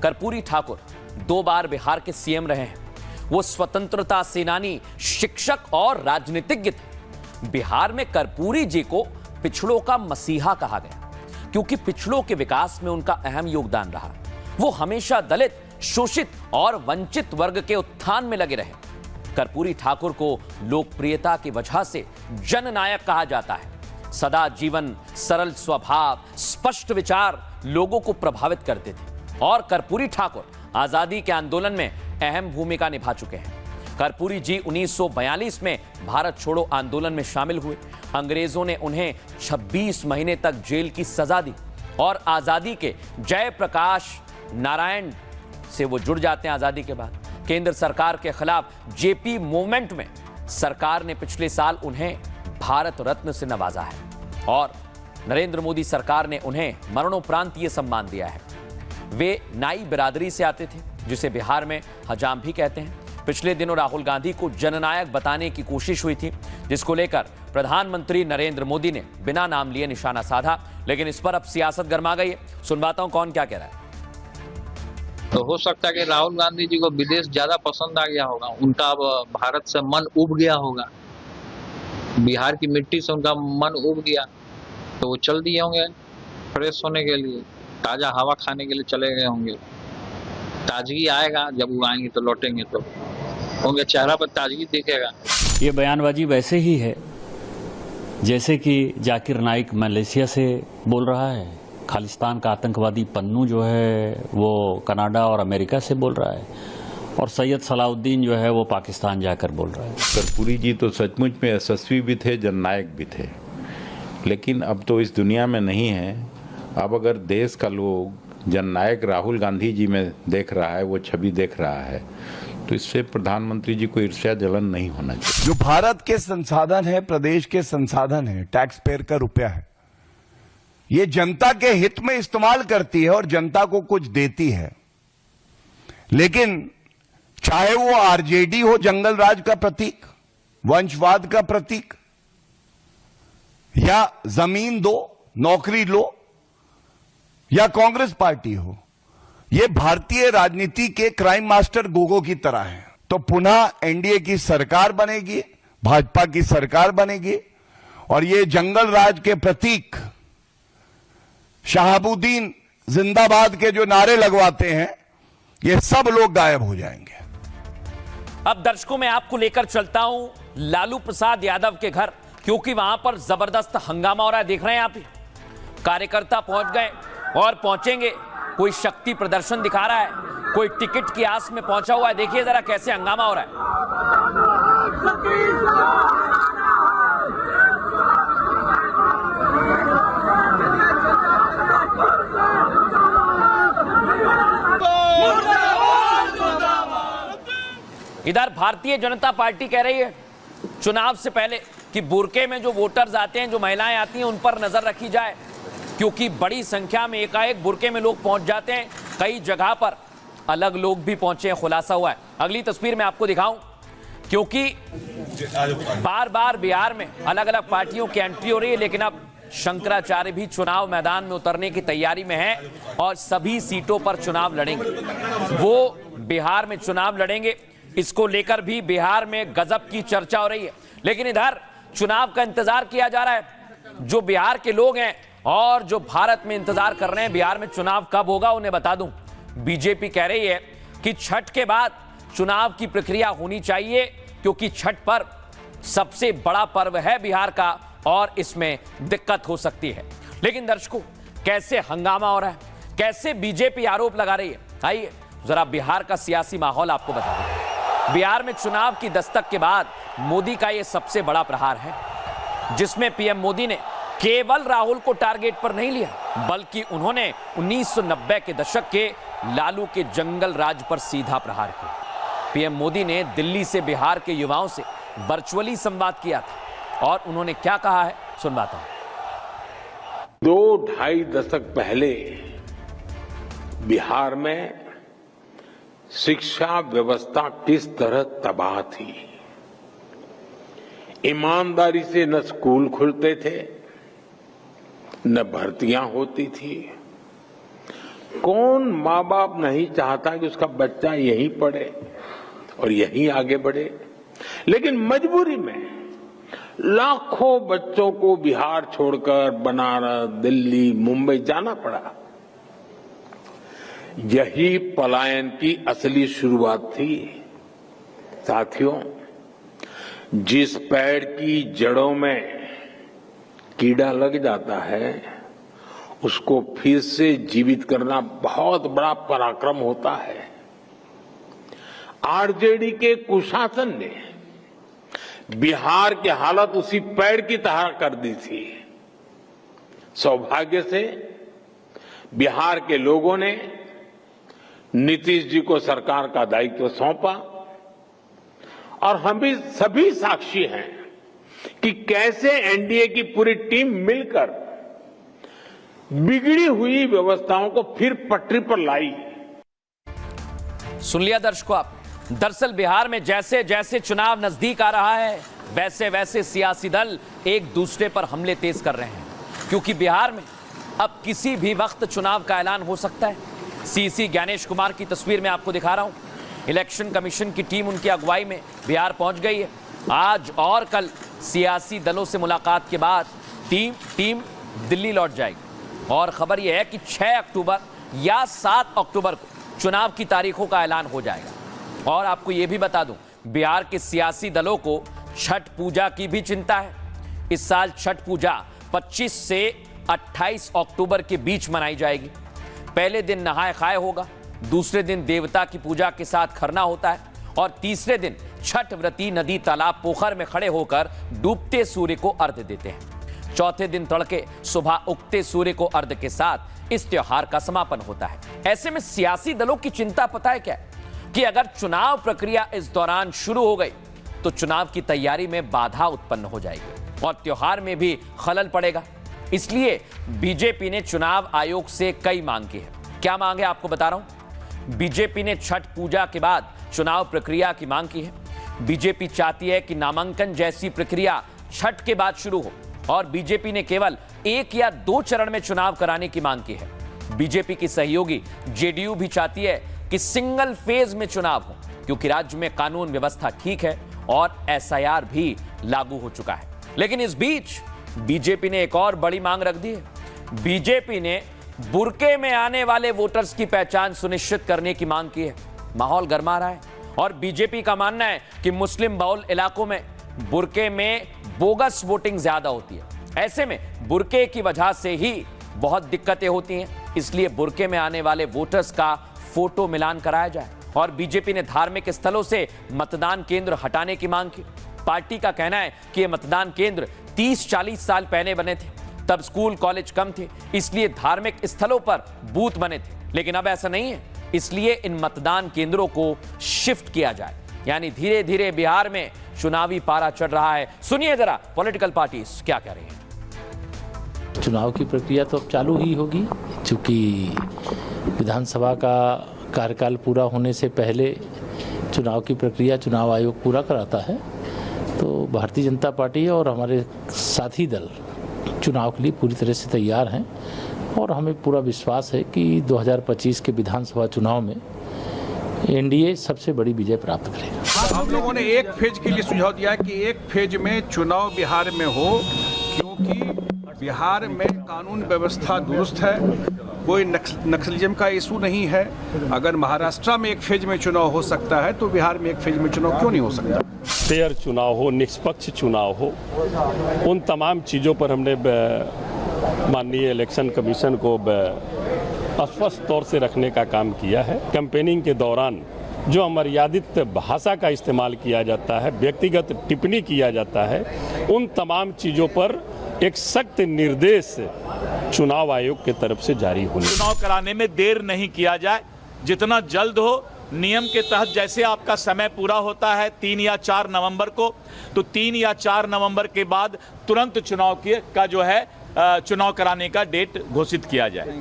कर्पूरी ठाकुर 2 बार बिहार के सीएम रहे हैं। वो स्वतंत्रता सेनानी, शिक्षक और राजनीतिज्ञ थे। बिहार में कर्पूरी जी को पिछड़ों का मसीहा कहा गया, क्योंकि पिछड़ों के विकास में उनका अहम योगदान रहा। वो हमेशा दलित, शोषित और वंचित वर्ग के उत्थान में लगे रहे। कर्पूरी ठाकुर को लोकप्रियता की वजह से जननायक कहा जाता है। सदा जीवन, सरल स्वभाव, स्पष्ट विचार लोगों को प्रभावित करते थे और कर्पूरी ठाकुर आजादी के आंदोलन में अहम भूमिका निभा चुके हैं। कर्पूरी जी 1942 में भारत छोड़ो आंदोलन में शामिल हुए। अंग्रेजों ने उन्हें 26 महीने तक जेल की सजा दी और आजादी के जयप्रकाश नारायण से वो जुड़ जाते हैं। आजादी के बाद केंद्र सरकार के खिलाफ जेपी मूवमेंट में सरकार ने पिछले साल उन्हें भारत रत्न से नवाजा है और नरेंद्र मोदी सरकार ने उन्हें मरणोपरांत ये सम्मान दिया है। वे नाई बिरादरी से आते थे, जिसे बिहार में हजाम भी कहते हैं। पिछले दिनों राहुल गांधी को जननायक बताने की कोशिश हुई थी, जिसको लेकर प्रधानमंत्री नरेंद्र मोदी ने बिना नाम लिए निशाना साधा, लेकिन इस पर अब सियासत गर्मा गई है। सुनवाता हूं कौन क्या कह रहा है। तो हो सकता है कि राहुल गांधी जी को विदेश ज्यादा पसंद आ गया होगा, उनका अब भारत से मन उब गया होगा, बिहार की मिट्टी से उनका मन उब गया, तो वो चल दिए होंगे फ्रेश होने के लिए, ताजा हवा खाने के लिए चले गए होंगे। ताजगी आएगा, जब वो आएंगे तो लौटेंगे तो उनके चेहरा पर ताजगी दिखेगा। ये बयानबाजी वैसे ही है जैसे कि जाकिर नाइक मलेशिया से बोल रहा है, खालिस्तान का आतंकवादी पन्नू जो है वो कनाडा और अमेरिका से बोल रहा है, और सैयद सलाउद्दीन जो है वो पाकिस्तान जाकर बोल रहा है। कर्पूरी जी तो सचमुच में यशस्वी भी थे, जननायक भी थे, लेकिन अब तो इस दुनिया में नहीं है। अब अगर देश का लोग जननायक राहुल गांधी जी में देख रहा है, वो छवि देख रहा है, तो इससे प्रधानमंत्री जी को ईर्ष्या जलन नहीं होना चाहिए। जो भारत के संसाधन है, प्रदेश के संसाधन है, टैक्स पेयर का रुपया है, ये जनता के हित में इस्तेमाल करती है और जनता को कुछ देती है। लेकिन चाहे वो आरजेडी हो, जंगल राज का प्रतीक, वंशवाद का प्रतीक, या जमीन दो, नौकरी लो, या कांग्रेस पार्टी हो, ये भारतीय राजनीति के क्राइम मास्टर गोगो की तरह है। तो पुनः एनडीए की सरकार बनेगी, भाजपा की सरकार बनेगी, और ये जंगल राज के प्रतीक शहाबुद्दीन जिंदाबाद के जो नारे लगवाते हैं, ये सब लोग गायब हो जाएंगे। अब दर्शकों मैं आपको लेकर चलता हूं लालू प्रसाद यादव के घर, क्योंकि वहां पर जबरदस्त हंगामा हो रहा है। देख रहे हैं आप, कार्यकर्ता पहुंच गए और पहुंचेंगे। कोई शक्ति प्रदर्शन दिखा रहा है, कोई टिकट की आस में पहुंचा हुआ है। देखिए जरा कैसे हंगामा हो रहा है। इधर भारतीय जनता पार्टी कह रही है चुनाव से पहले कि बुरके में जो वोटर्स आते हैं, जो महिलाएं आती हैं, उन पर नजर रखी जाए, क्योंकि बड़ी संख्या में एकाएक बुरके में लोग पहुंच जाते हैं। कई जगह पर अलग लोग भी पहुंचे हैं, खुलासा हुआ है। अगली तस्वीर में आपको दिखाऊं, क्योंकि बार बार बिहार में अलग अलग पार्टियों की एंट्री हो रही है, लेकिन अब शंकराचार्य भी चुनाव मैदान में उतरने की तैयारी में है और सभी सीटों पर चुनाव लड़ेंगे। वो बिहार में चुनाव लड़ेंगे, इसको लेकर भी बिहार में गजब की चर्चा हो रही है। लेकिन इधर चुनाव का इंतजार किया जा रहा है। जो बिहार के लोग हैं और जो भारत में इंतजार कर रहे हैं बिहार में चुनाव कब होगा, उन्हें बता दूं, बीजेपी कह रही है कि छठ के बाद चुनाव की प्रक्रिया होनी चाहिए, क्योंकि छठ पर्व सबसे बड़ा पर्व है बिहार का और इसमें दिक्कत हो सकती है। लेकिन दर्शकों कैसे हंगामा हो रहा है, कैसे बीजेपी आरोप लगा रही है, आइए जरा बिहार का सियासी माहौल आपको बता दूं। बिहार में चुनाव की दस्तक के बाद मोदी का यह सबसे बड़ा प्रहार है, जिसमें पीएम मोदी ने केवल राहुल को टारगेट पर नहीं लिया, बल्कि उन्होंने 1990 के दशक के लालू के जंगल राज पर सीधा प्रहार किया। पीएम मोदी ने दिल्ली से बिहार के युवाओं से वर्चुअली संवाद किया था और उन्होंने क्या कहा है, सुनवाता हूं। 2-2.5 दशक पहले बिहार में शिक्षा व्यवस्था किस तरह तबाह थी। ईमानदारी से न स्कूल खुलते थे, न भर्तियां होती थी, कौन माँ बाप नहीं चाहता कि उसका बच्चा यहीं पढ़े और यहीं आगे बढ़े, लेकिन मजबूरी में लाखों बच्चों को बिहार छोड़कर बनारस, दिल्ली, मुंबई जाना पड़ा। यही पलायन की असली शुरुआत थी। साथियों, जिस पेड़ की जड़ों में कीड़ा लग जाता है उसको फिर से जीवित करना बहुत बड़ा पराक्रम होता है। आरजेडी के कुशासन ने बिहार की हालत उसी पेड़ की तरह कर दी थी। सौभाग्य से बिहार के लोगों ने नीतीश जी को सरकार का दायित्व सौंपा और हम भी सभी साक्षी हैं कि कैसे एनडीए की पूरी टीम मिलकर बिगड़ी हुई व्यवस्थाओं को फिर पटरी पर लाई। सुन लिया दर्शकों आप। दरअसल बिहार में जैसे जैसे चुनाव नजदीक आ रहा है वैसे वैसे सियासी दल एक दूसरे पर हमले तेज कर रहे हैं, क्योंकि बिहार में अब किसी भी वक्त चुनाव का ऐलान हो सकता है। सीसी ज्ञानेश कुमार की तस्वीर में आपको दिखा रहा हूं। इलेक्शन कमीशन की टीम उनकी अगुवाई में बिहार पहुंच गई है। आज और कल सियासी दलों से मुलाकात के बाद टीम दिल्ली लौट जाएगी और खबर यह है कि 6 अक्टूबर या 7 अक्टूबर को चुनाव की तारीखों का ऐलान हो जाएगा। और आपको यह भी बता दूं, बिहार के सियासी दलों को छठ पूजा की भी चिंता है। इस साल छठ पूजा 25 से 28 अक्टूबर के बीच मनाई जाएगी। पहले दिन नहाय खाए होगा, दूसरे दिन देवता की पूजा के साथ खरना होता है और तीसरे दिन छठ व्रती नदी, तालाब, पोखर में खड़े होकर डूबते सूर्य को अर्घ्य देते हैं। चौथे दिन तड़के सुबह उगते सूर्य को अर्घ्य के साथ इस त्योहार का समापन होता है। ऐसे में सियासी दलों की चिंता पता है क्या, कि अगर चुनाव प्रक्रिया इस दौरान शुरू हो गई तो चुनाव की तैयारी में बाधा उत्पन्न हो जाएगी और त्योहार में भी खलल पड़ेगा। इसलिए बीजेपी ने चुनाव आयोग से कई मांग की है। क्या मांग है आपको बता रहा हूं। बीजेपी ने छठ पूजा के बाद चुनाव प्रक्रिया की मांग की है। बीजेपी चाहती है कि नामांकन जैसी प्रक्रिया छठ के बाद शुरू हो और बीजेपी ने केवल 1 या 2 चरण में चुनाव कराने की मांग की है। बीजेपी की सहयोगी जेडीयू भी चाहती है कि सिंगल फेज में चुनाव हो, क्योंकि राज्य में कानून व्यवस्था ठीक है और एसआईआर भी लागू हो चुका है। लेकिन इस बीच बीजेपी ने एक और बड़ी मांग रख दी है। बीजेपी ने बुर्के में आने वाले वोटर्स की पहचान सुनिश्चित करने की मांग की है। माहौल गर्मा रहा है और बीजेपी का मानना है कि मुस्लिम बहुल इलाकों में बुर्के में बोगस वोटिंग ज्यादा होती है। ऐसे में बुर्के की वजह से ही बहुत दिक्कतें होती हैं, इसलिए बुर्के में आने वाले वोटर्स का फोटो मिलान कराया जाए। और बीजेपी ने धार्मिक स्थलों से मतदान केंद्र हटाने की मांग की। पार्टी का कहना है कि ये मतदान केंद्र 30-40 साल पहले बने थे, तब स्कूल कॉलेज कम थे, इसलिए धार्मिक स्थलों पर बूथ बने थे। लेकिन अब ऐसा नहीं है, इसलिए इन मतदान केंद्रों को शिफ्ट किया जाए। यानी धीरे धीरे बिहार में चुनावी पारा चढ़ रहा है। सुनिए जरा पॉलिटिकल पार्टीज क्या कह रही हैं। चुनाव की प्रक्रिया तो अब चालू ही होगी, क्योंकि विधानसभा का कार्यकाल पूरा होने से पहले चुनाव की प्रक्रिया चुनाव आयोग पूरा कराता है। तो भारतीय जनता पार्टी और हमारे साथी दल चुनाव के लिए पूरी तरह से तैयार हैं और हमें पूरा विश्वास है कि 2025 के विधानसभा चुनाव में एनडीए सबसे बड़ी विजय प्राप्त करेगा। हम लोगों ने एक फेज के लिए सुझाव दिया है कि एक फेज में चुनाव बिहार में हो, क्योंकि बिहार में कानून व्यवस्था दुरुस्त है, कोई नक्सलिज्म का इशू नहीं है। अगर महाराष्ट्र में एक फेज में चुनाव हो सकता है तो बिहार में एक फेज में चुनाव क्यों नहीं हो सकता। फेयर चुनाव हो, निष्पक्ष चुनाव हो, उन तमाम चीज़ों पर हमने माननीय इलेक्शन कमीशन को स्पष्ट तौर से रखने का काम किया है। कैंपेनिंग के दौरान जो अमर्यादित भाषा का इस्तेमाल किया जाता है, व्यक्तिगत टिप्पणी किया जाता है, उन तमाम चीज़ों पर एक सख्त निर्देश चुनाव आयोग की तरफ से जारी होने। चुनाव कराने में देर नहीं किया जाए, जितना जल्द हो। नियम के तहत जैसे आपका समय पूरा होता है 3 या 4 नवंबर को, तो 3 या 4 नवंबर के बाद तुरंत चुनाव का जो है चुनाव कराने का डेट घोषित किया जाए।